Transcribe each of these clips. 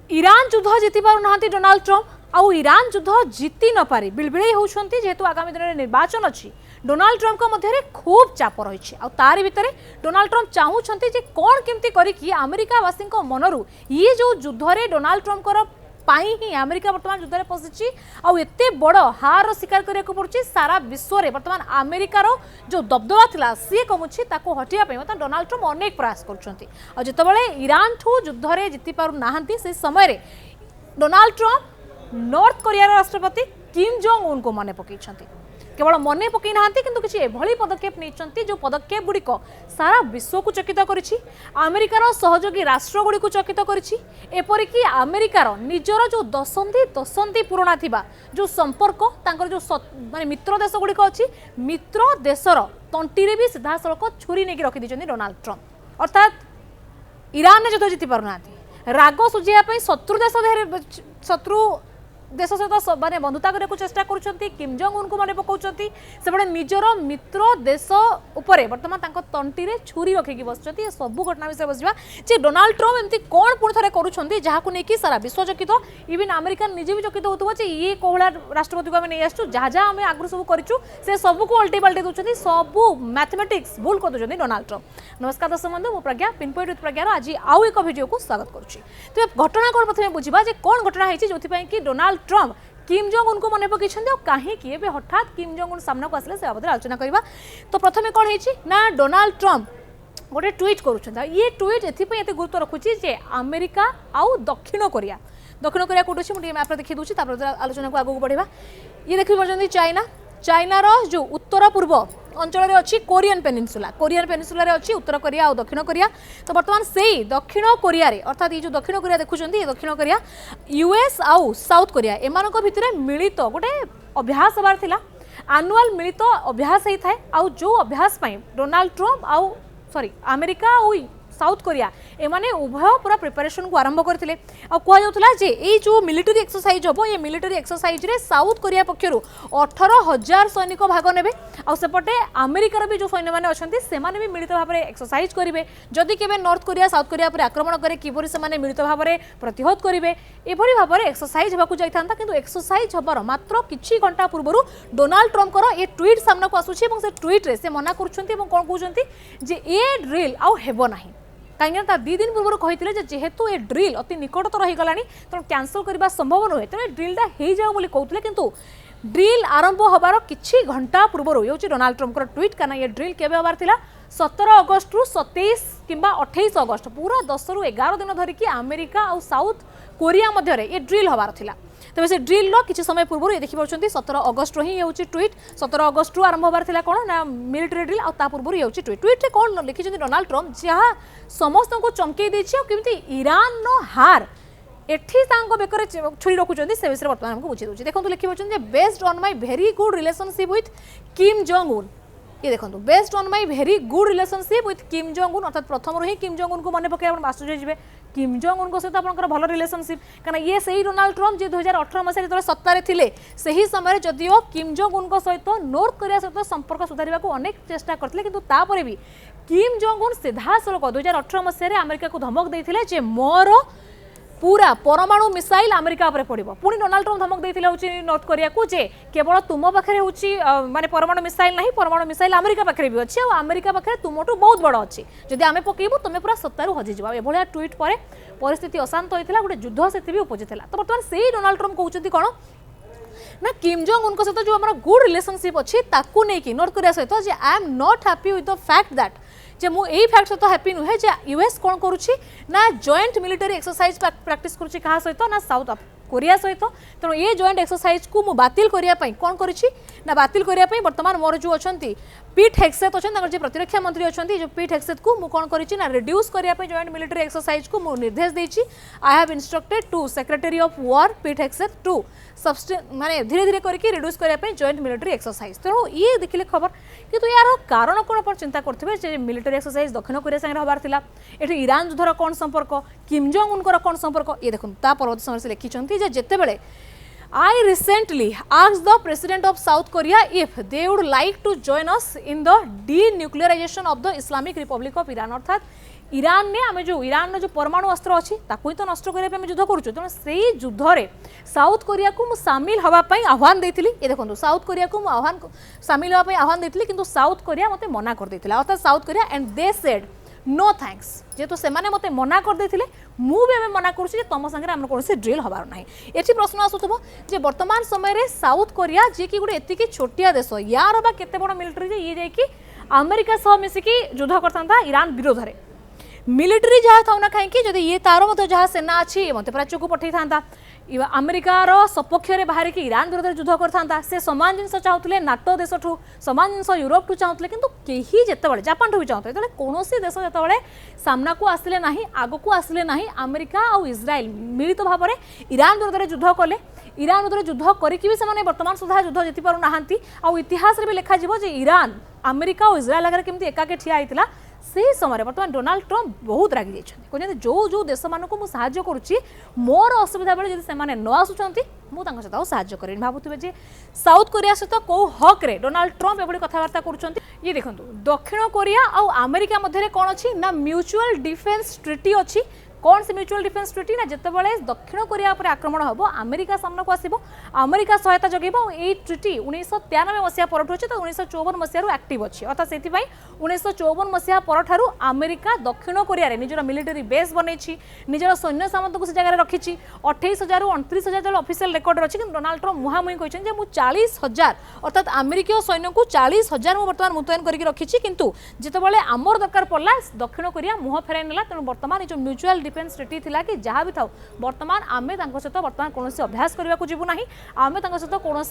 Iran युद्ध जीति पारु नाहांती Donald Trump आउ ईरान युद्ध जीति न पारि बिलबिले होउछंती जेहेतु आगामी दिन में निर्वाचन अछि डोनाल्ड ट्रम्प को मध्य खूब चाप रही है तारि भितर डोनाल्ड ट्रम्प चाहूँगी जे कौन केमती करिकी अमेरिका वासी मनरू ये जो युद्ध डोनाल्ड ट्रम्प ही अमेरिका बर्तमान युद्ध में पशिची आते बड़ हार शिकार करने को पड़ुछि सारा विश्व में बर्तमान अमेरिकार जो दबदबा थिला सी कमुछि ताको हटिया डोनाल्ड ट्रम्प अनेक प्रयास करुछंती जितेबाला ईरान ठू युद्ध में जीति पारु नाहांती से समय डोनाल्ड ट्रम्प नॉर्थ कोरिया राष्ट्रपति किम जोंग उन को मन पकईछंती केवल मन पकई नाहांती किंतु किछि एभली पदक्षेप नैछंती जो पदक्षेप गुड़िक सारा विश्व को चकित करिछि अमेरिकार सहयोगी राष्ट्र गुड़ी को चकित करिछि एपरिकी अमेरिकार निजर जो दशंधि पुराणा थिबा जो संपर्क तांकर जो माने मित्र देश गुड़िक अछि मित्र देशर तंटीरे भी सीधा सड़क छुरी नेकी रखि दिछंती डोनाल्ड ट्रम्प अर्थात ईरान ने युद्ध जीति पारुनाहांती राग सुझाइया शत्रु देश सहित माने बंधुता करने को चेष्टा करुछंती किम जोंग उन को मन पकाउछंती सेबडे निजर मित्र देश उपरे वर्तमान तांको तंटीरे छुरी रखिकी बसछंती ए सब घटना विषय बसबा जे डोनाल्ड ट्रम्प एमती कोन पुण थरे करुछंती जहाकु नेकी सारा विश्व चकित इवन अमेरिकन निजे भी चकित होतबो जे ये कोहला राष्ट्रपति को हम नै आछू जहा जहा हम आगु सब करिछु से सब को अल्टी पल्टी दोछंती सब मैथमेटिक्स भूल कर दोछंती डोनाल्ड ट्रम्प। नमस्कार दर्शक बंधु मु प्रज्ञा पिन पॉइंट विथ प्रज्ञा आज आउ एक वीडियो को स्वागत करुछि। तो घटना कोन प्रथमे बुझिबा जे कोन घटना हेछि जोथि पई कि डोनाल्ड ट्रम्प किम जोंग उनको मन पकई कहीं हठात किम जोंग उन सामना को आसले से बाबद आलोचना करवा। तो प्रथमे कौन है ना डोनाल्ड ट्रम्प गोटे ट्वीट करुँच ये ट्वीट एत गुरुत्व रखुच्छी जे अमेरिका आउ दक्षिण कोरिया कौट अच्छे मुझे मैप्रे देखी दूसरी आलोचना को आगू बढ़ा। ये देखी पार्टी चाइनार जो उत्तर पूर्व अंचल अच्छी कोरियन पेनिनसुला अच्छी उत्तर कोरिया और दक्षिण कोरिया। तो बर्तमान से दक्षिण कोरिया अर्थात ये जो दक्षिण कोरिया देखुं दक्षिण कोरिया यूएस आउ साउथ कोरिया एमान भितर मिलित गोटे अभ्यास हबार थिला एनुअल मिलित अभ्यास होता है आउ जो अभ्यास डोनाल्ड ट्रम्प आउ सॉरी अमेरिका और साउथ कोरिया एमाने उभय पूरा प्रिपरेशन को आरंभ करथिले आ कुआ जाउतला जे ए जो मिलिटरी एक्सरसाइज होबो ये मिलिटरी एक्सरसाइज रे साउथ कोरिया पक्षरु 18,000 सैनिक भाग नेबे आ सेपटे अमेरिकार भी जो सैन्य माने अछंती से माने भी मिलित भाव में एक्सरसाइज करिवे जदि केबे नॉर्थ कोरिया साउथ कोरिया पर आक्रमण करे किबोरी से माने मिलित भाव में प्रतिहत करिवे एभली भाव में एक्सरसाइज होबाकू जाइथांता किंतु एक्सरसाइज हबार मात्र किछि घंटा पूर्वरु डोनाल्ड ट्रम्प को ये ट्वीट सामना को आसुछि एवं से ट्वीट रे से मना करछंती एवं कोन कहउछंती जे ए ड्रिल आउ हेबो नाही कहीं 2 दिन पूर्व कहते जेहेतु ये ड्रिल अति निकटतर हो गलानी तेणु कैंसल करने संभव नुहे तेणु ड्रिलटा हो जाओ बोली कहते किंतु ड्रिल आरंभ होबार किछि घंटा पूर्व ये डोनाल्ड ट्रम्प ट्वीट करना ये ड्रिल केबे होबार थिला 17 अगस्त रु 27 किंबा 28 अगस्त पूरा 10 रु 11 दिन धरिकी अमेरिका और साउथ कोरिया मध्य ये ड्रिल होबार थिला। तेज से ड्रिल किसी समय पूर्व ये देखिपुर 17 अगस्त ही हूँ ट्वीट 17 अगस्त आरंभ होबार थिला कौन ना मिलिटरी ड्रिल आ पूर्व ये ट्वीट ट्वीट कौन लिखिं डोनाल्ड ट्रम्प जहाँ समस्त को चमकई देती ईरान हार एठी बेकर छुरी रखुच्च से विषय बर्तमान हमको बुझे दूसरी देखो लिखिपारे based on my very good relationship with Kim Jong Un ये देखो based on my very good relationship with Kim Jong Un अर्थात प्रथम ही किम जोंग उन को मन पकड़ आश्चर्य जी किम जोंग उन सहित आप भल रिलेशनशिप कहीं ये सही डोनाल्ड ट्रम्प जो 2018 मसीह जो सत्तार थे से समय जदिओ किम जोंग उन सहित नॉर्थ कोरिया सहित संपर्क सुधार को अनेक चेष्टा करते किंतु तापर भी किम जोंग उन सीधा सड़क 2018 मसीह अमेरिका को धमक देते मोर पूरा परमाणु मिसाइल अमेरिका पर पड़ो पुणी डोनाल्ड ट्रम्प धमक देते नॉर्थ कोरिया को जे केवल तुम पाखे माने परमाणु मिसाइल नहीं परमाणु मिसाइल अमेरिका पाखे भी अच्छे और अमेरिका पाखे तुमठू बहुत बड़ अच्छी जदि आम पकेबू तुम पूरा सत्तारू हजिज एभलिया ट्वीट पर परिस्थिति अशांत होता गोटे युद्ध से भी उपजिला। तो बर्तमान से डोनाल्ड ट्रम्प कहते कौन ना किम जोंग उनको सहित जो आम गुड रिलेशनशिप अच्छी ताकू नहीं नॉर्थ कोरिया सहित जे I am not happy with the fact that जे मु एई फैक्ट सहित हैप्पी नुहे जे यूएस कौन करुछि ना जॉइंट मिलिटरी एक्सरसाइज प्रैक्टिस करुछि कहा सहित ना साउथ कोरिया सहित तेणु ये जॉइंट एक्सरसाइज को मु बातिल करिया पई कौन करिछि ना बातिल करिया पई वर्तमान मोर जो अछंती पीट हेक्सेट अछन जे प्रतिरक्षा मंत्री अछंती जो पीट हेक्सेट को मु कौन करिछि ना रिड्यूस करिया पई जॉइंट मिलिटरी एक्सरसाइज को मु निर्देश देछि I have instructed to secretary of war Pete Hegseth to माने धीरे धीरे करके रिड्यूस करिया पई जॉइंट मिलिटरी एक्सरसाइज तेणु ये देखिले खबर किंतु यार कारण कोन पर चिंता करथिबे जे मिलिटरी एक्सरसाइज दक्षिण कोरिया संगे हबार थिला एठी ईरान युद्धर कोन संपर्क किम जोंग उनकर कोन संपर्क ये देखुन ता परवर्ती समय से लिखिछंती जे जेते बेले I recently asked the president of South Korea if they would like to join us in the denuclearization of the Islamic Republic of Iran अर्थात ईरान ने आम जो ईरान जो परमाणु अस्त्र अच्छी ताकू ही तो नष्ट करने युद्ध करुँ तेणु से युद्ध में साउथ कोरिया को सामिल हाँपाई आह्वान देती ये देखो साउथ कोरिया को आह्वान सामिल हाँपाई आह्वान देती किंतु साउथ कोरिया मत मना कर देथिला अर्थात South Korea and they said no thanks जेहेतु से मत मना कर देथिले मुझे मना करुँच तुम सागर आम कौन ड्रिल हबार ना ये प्रश्न आसुव जे वर्तमान समय साउथ कोरिया जी कि गोटे एति छोटिया देश यार बा केते बड़ मिलिटरी ये जाकि अमेरिका सह मिसिकी युद्ध करता ईरान विरोध में मिलिटरी जहाँ था ना कहीं जब ये तार मत जहाँ सेना अच्छी मत प्राच्य को पठे था अमेरिकार सपक्ष में बाहर की ईरान विरोध युद्ध करता से सामान जिन चाहते नाटो देश ठू सामान जिन यूरोप ठू चाहते कि कहीं जिते जापान ठू भी चाहते जो कौन देश जो सामना को आसिले ना आग को आसिले ना अमेरिका और इज्राइल मिलित भाव में ईरान विरोध युद्ध कले ईरान विरोध युद्ध करके भी से वर्तमान सुधा युद्ध जीति पार ना इतिहास भी लिखा ईरान अमेरिका और इज्राइल आगे केमती एकाके ठिया होता से समय बर्तमान डोनाल्ड ट्रंप बहुत रागी जाइछन्ति कहते जो जो देश मानक मु साहाय्य करुच्ची मोर असुविधा बेले जदि सेमाने न आसुचंती मु तांको सहित साहाय्य करेनि भाबुथिबे जे साउथ कोरिया सहित को हक रे डोनाल्ड ट्रंप एभली कथावार्ता करुचंती ये देखंतु दक्षिण कोरिया और अमेरिका मध्य कौन अच्छी ना म्यूचुअल डिफेन्स ट्रिटी अच्छी कौन से म्यूचुअल डिफेन्स ट्रिटी ना जितेबाला दक्षिण कोरिया पर आक्रमण हम अमेरिका सामना को आसो अमेरिका सहायता जगह ये ट्रिटी 1993 मसीहा पर अच्छे तो 1954 मसीह एक्टिव अच्छी अर्थात से 1954 मसीहा पर अमेरिका दक्षिण कोरिया निजर मिलिटरी बेस बनई निजर सैन्य सामंत को से जगह रखी 28,000 रू 29,000 जो ऑफिशियल रिकॉर्ड अच्छी कि डोनाल्ड ट्रंप मुहांमुही कहते हैं 40,000 अर्थात अमेरिकीय सैन्य को 40,000 बर्तमान मुतयन करके रखी किंतु जितेबाला आमर दरकार पड़ा दक्षिण कोरिया मुह फेराई नेला तेणु बर्तमान जो म्यूचुअल डिफेन्स ट्रिटी थिला कि जहाँ भी था बर्तमान आमे तांको सहित बर्तमान कौन अभ्यास करने को जीवु नाही आमे तांको सहित कौन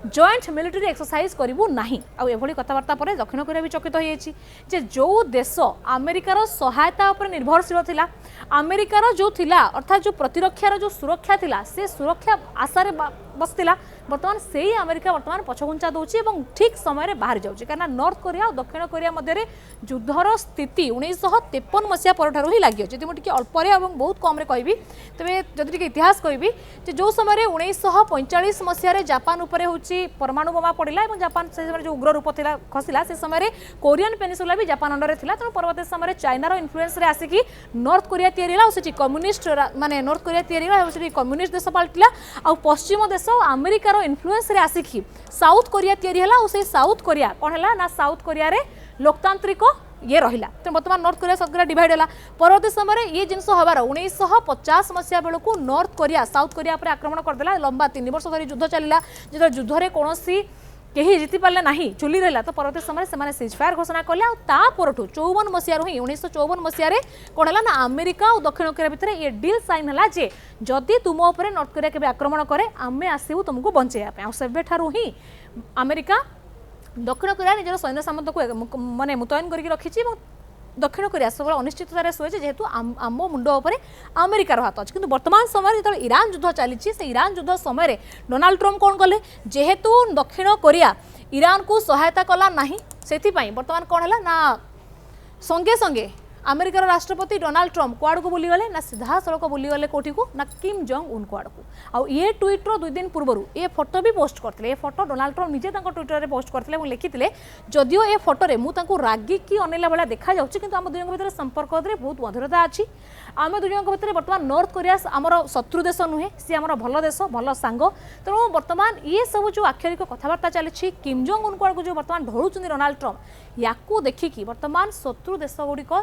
जॉइंट मिलिटरी एक्सरसाइज करूँ ना आभली कथबार्ता पर दक्षिण कोरिया भी चकित हो जो देश अमेरिकार सहायता पर निर्भरशील थिला अमेरिकार जो थिला अर्थात जो प्रतिरक्षार जो सुरक्षा थिला से सुरक्षा आशार बसला बर्तमान से ही अमेरिका बर्तमान पछघुंचा दूसरी ठीक समय बाहर जाऊँगी कहीं नॉर्थ कोरिया और दक्षिण कोरिया मध्य युद्धर स्थिति 1953 मसीहा पर ही लगी अच्छी मुझे अल्परे और बहुत कम कहबी तेज जदि इतिहास कहबी जो समय 1945 मसीह जापान उपर होची परमाणु बोमा पड़ा और जापान से जो उग्र रूप था खसला से समय कोरियन पेनिसुला भी जापान अंडर था तेणु परवर्त समय चाइनार इन्फ्लुएंस आसिकी नॉर्थ कोरिया या कम्युनिस्ट माने नॉर्थ कोरिया या कम्युनिस्ट देश पलटिला आ पश्चिम देश अमेरिकार इन्फ्लुएंस आसिकी साउथ कोरिया या साउथ कोरिया कौन है ना साउथ कोरिया रे लोकतांत्रिक ये रहा तो बर्तमान north Korea south Korea divide है परवर्त समय ये जिनस हबार 1950 मसीहा बेलू नॉर्थ कोरिया साउथ कोरिया पर आक्रमण करदेला लंबा 3 वर्ष धरी युद्ध चलला जो युद्ध में कौन कहीं जीति पारे ना चुली रहा तो परवर्त समय से सीजफायर घोषणा कले और 54 मसीह ही 1954 मसीह कौन है ना अमेरिका और दक्षिण कोरिया भितर ये डील साइन है जे जदि तुम उपर नॉर्थ कोरिया के आक्रमण करे आमे आसबू तुमको बंचाइवाई सेबेठारू ही अमेरिका दक्षिण कोरिया निजर सैन्य सामंत को माने मुतयन करके रखी दक्षिण कोरिया सब अनिश्चिततार शुए जेहेतु आम मुंड उपर अमेरिकार हाथ अच्छे किंतु वर्तमान समय जो ईरान युद्ध चली ईरान युद्ध समय डोनाल्ड ट्रंप कौन कले जेहेतु दक्षिण कोरिया ईरान को सहायता कला ना से बर्तमान कौन है ना संगे संगे अमेरिकार राष्ट्रपति डोनाल्ड ट्रंप कुआड़ को बुलीगले ना सीधा सड़क बुलीगले कौटी को ना किम जोंग उन कुआड़ को आ ये ट्विटर 2 दिन पूर्व ये फोटो भी पोस्ट करते ये फोटो डोनाल्ड ट्रंप निजे ट्विटर में पोस्ट करते लिखिते जदियो ये फोटो मुझे रागिकी अनेला भाया देखा कि आम दुजों भर संपर्क बहुत मधुरता अच्छी आम दुजों भर बर्तमान नॉर्थ कोरिया आमर शत्रु देश नुहे सी आमर भल देश भल सांग तेणु बर्तमान ये सब जो आक्षरिक कथबार्ता चली किम जोंग उन कुआड़ को जो बर्तमान ढोलुं डोनाल्ड ट्रंप या देखिकी बर्तमान शत्रु देश गुड़िक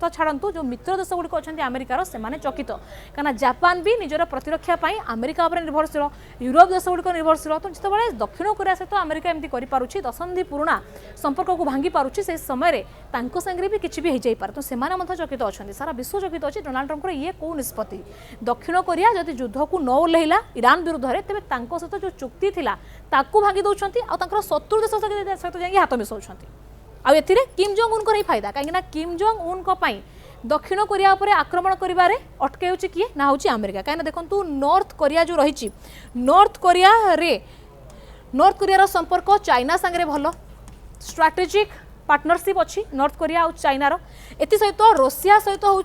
तो छाड़ू जो मित्र देश गुड़िक अच्छा अमेरिकार से चकित कहीं जापान भी निजर प्रतिरक्षा अमेरिका उपर निर्भरशील यूरोप देश गुड़िक निर्भरशील तो जिते दक्षिण कोरिया सहित अमेरिका एमती कर दशंधि पुराणा संपर्क को भांगी पारुछि से समय सांगे भी किसी भी हो जाए तो से चकित अच्छा सारा विश्व चकित अच्छे डोनाल्ड ट्रंप ये कौ निष्पत्ति दक्षिण कोरिया जदि युद्ध को न ओह्लैला ईरान विरुद्ध में तेज सहित जो चुक्ति थी भांगी दौरान शत्रु देश सहित जाए हाथ मिसाऊँ आउ किम जोंग उन को ही फायदा कहीं किम जोंग उन को दक्षिण कोरिया उपर आक्रमण करिबारे अटके किए ना हूँ अमेरिका कहीं देखो नॉर्थ कोरिया जो रही नॉर्थ कोरिया संपर्क चाइना सांगे भल स्ट्राटेजिक पार्टनरशिप अच्छी नॉर्थ कोरिया और चाइनार एथि सहित रशिया सहित हूँ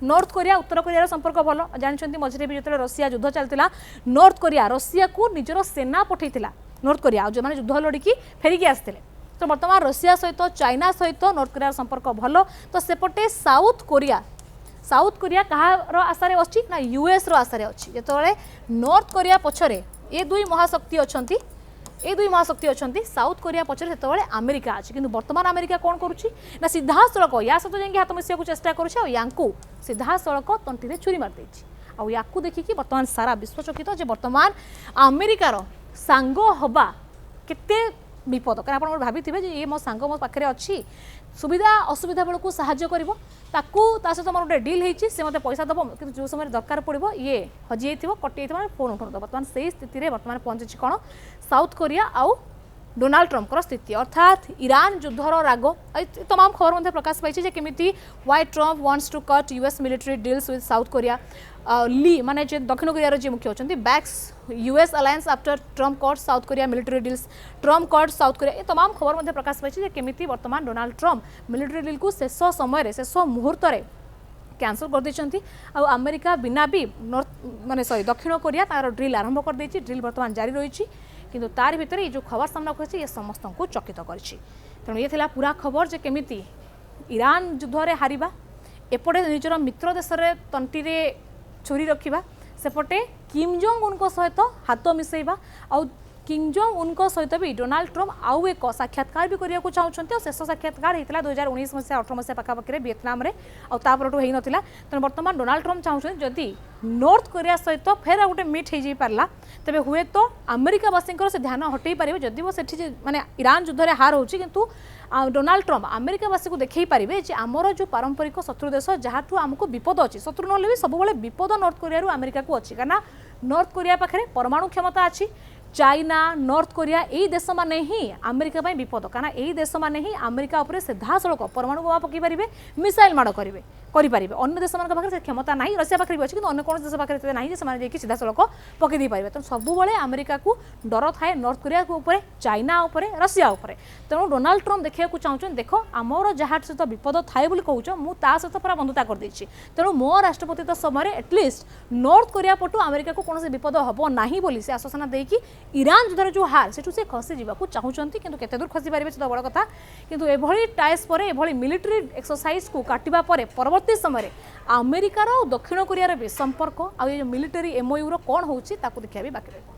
नॉर्थ कोरिया उत्तर कोरिया संपर्क भल जानते मझे भी जो रशिया युद्ध चलता नॉर्थ कोरिया रशिया को निजर सेना पठेला नॉर्थ कोरिया जो मैंने युद्ध लड़की फेरिकी आसते तो बर्तमान रशिया सहित चाइना सहित नॉर्थ कोरिया संपर्क भल तो सेपटे साउथ कोरिया कहार आशारे अच्छी ना यूएस आशारे अच्छी जो नॉर्थ कोरिया पछरे ये दुई महाशक्ति अच्छा साउथ कोरिया पछरे से अमेरिका अच्छी किंतु वर्तमान अमेरिका कौन करुच्ची ना सीधा सड़क या सहित जाइए हाथ मिसा चेष्टा करूँ सीधा सड़क तंटी छुरी मारदे या देखिकी बर्तमान सारा विश्व चकित जे बर्तमान अमेरिकार सांग हवा केते विपद कहीं आप भावी ये मो सांग मो पाखे अच्छी सुविधा असुविधा बेलू साहाय्य कर सहित मोर गोटे डिल होती से मत पैसा दब कि जो समय दरकार पड़ो ये हजि कटि फोन उठाऊ बर्तमान से स्थिति में बर्तमान पहुंची कौन साउथ कोरिया आउ डोनाल्ड ट्रम्प स्थिति अर्थात ईरान युद्धर राग तमाम खबर प्रकाश पाई केमी why Trump wants to cut US military deals with South Korea Lee माने दक्षिण कोरिया जी मुख्य अच्छा backs US alliance after Trump cut South Korea military deals Trump cut South Korea ये तमाम खबर प्रकाश पाई केमी वर्तमान डोनाल्ड ट्रम्प मिलिटरी डील को शेष समय शेष मुहूर्त कैंसल कर देती अमेरिका बिना भी नॉर्थ माने सॉरी दक्षिण कोरिया तार ड्रिल आरंभ कर देती ड्रिल वर्तमान जारी रही किंतु तार भितर ये जो खबर सामना कर ये समस्त को चकित कर तेणु ये थिला पूरा खबर जे केमिति ईरान युद्ध में हारिबा एपटे निजर मित्र देश तंटी छुरी रखा सेपटे किम जोंग उनको सहित हाथ मिसेबा आउ किम जोंग उनको सहित भी डोनाल्ड ट्रम्प आउ एक साक्षात्कार भी करने को चाहते शेष साक्षात्कार होता 2019 मसीहा 18 मसीहा पाखापाखि वियतनाम में आउपरठू हो नाला तेणु बर्तमान डोनाल्ड ट्रम्प चाहते जदि नॉर्थ कोरिया सहित फेर गोटे मीट हो पारा तेज हुए तो अमेरिकावासी से ध्यान हटई पारे जदि वो से माने ईरान युद्ध में हार होची किंतु डोनाल्ड ट्रम्प अमेरिकावासी को देखई पारे जे आमर जो पारंपरिक शत्रु देश जहाँ आमको विपद अच्छी शत्रु ना भी सब विपद नॉर्थ कोरिया अमेरिका को अच्छी कारण नॉर्थ कोरिया पाखे परमाणु क्षमता अच्छी चाइना नॉर्थ कोरिया यही देश माने ही अमेरिका पाई विपद कारण यही देश माने ही अमेरिका उपर सीधा सड़क परमाणु बोमा पकई पारे मिसाइल माड़ करेंगे अन्य देश मान पाखे क्षमता ना रशिया पाखे भी अच्छी कि अन्य कौन देश पाखे ना सीधा सड़क पकई पारे तो सबुबले अमेरिका को डर थाए नॉर्थ कोरिया ऊपर चाइना उपर रशिया उपर तेणु डोनाल्ड ट्रम्प देखा चाहते देख आमर जहाँ सहित विपद थाए कहूँ मुझे सहित पूरा बंधुता कर तेणु मो राष्ट्रपति समय एटलिस्ट नॉर्थ कोरिया पटू अमेरिका को कौन विपद हम ना बोली से आश्वासन देकी ईरान युद्धर जो हार से खसी जावाक चाहते कि केते दूर खसी पारे से बड़ कथा किंतु एभली टाइस पर एभली मिलिटरी एक्सरसाइज को काटिबा परे परवर्ती समय अमेरिकार और दक्षिण कोरियार भी संपर्क आ मिलिटरी एमओयू कौन होची ताकू देखिया भी बाकी रही।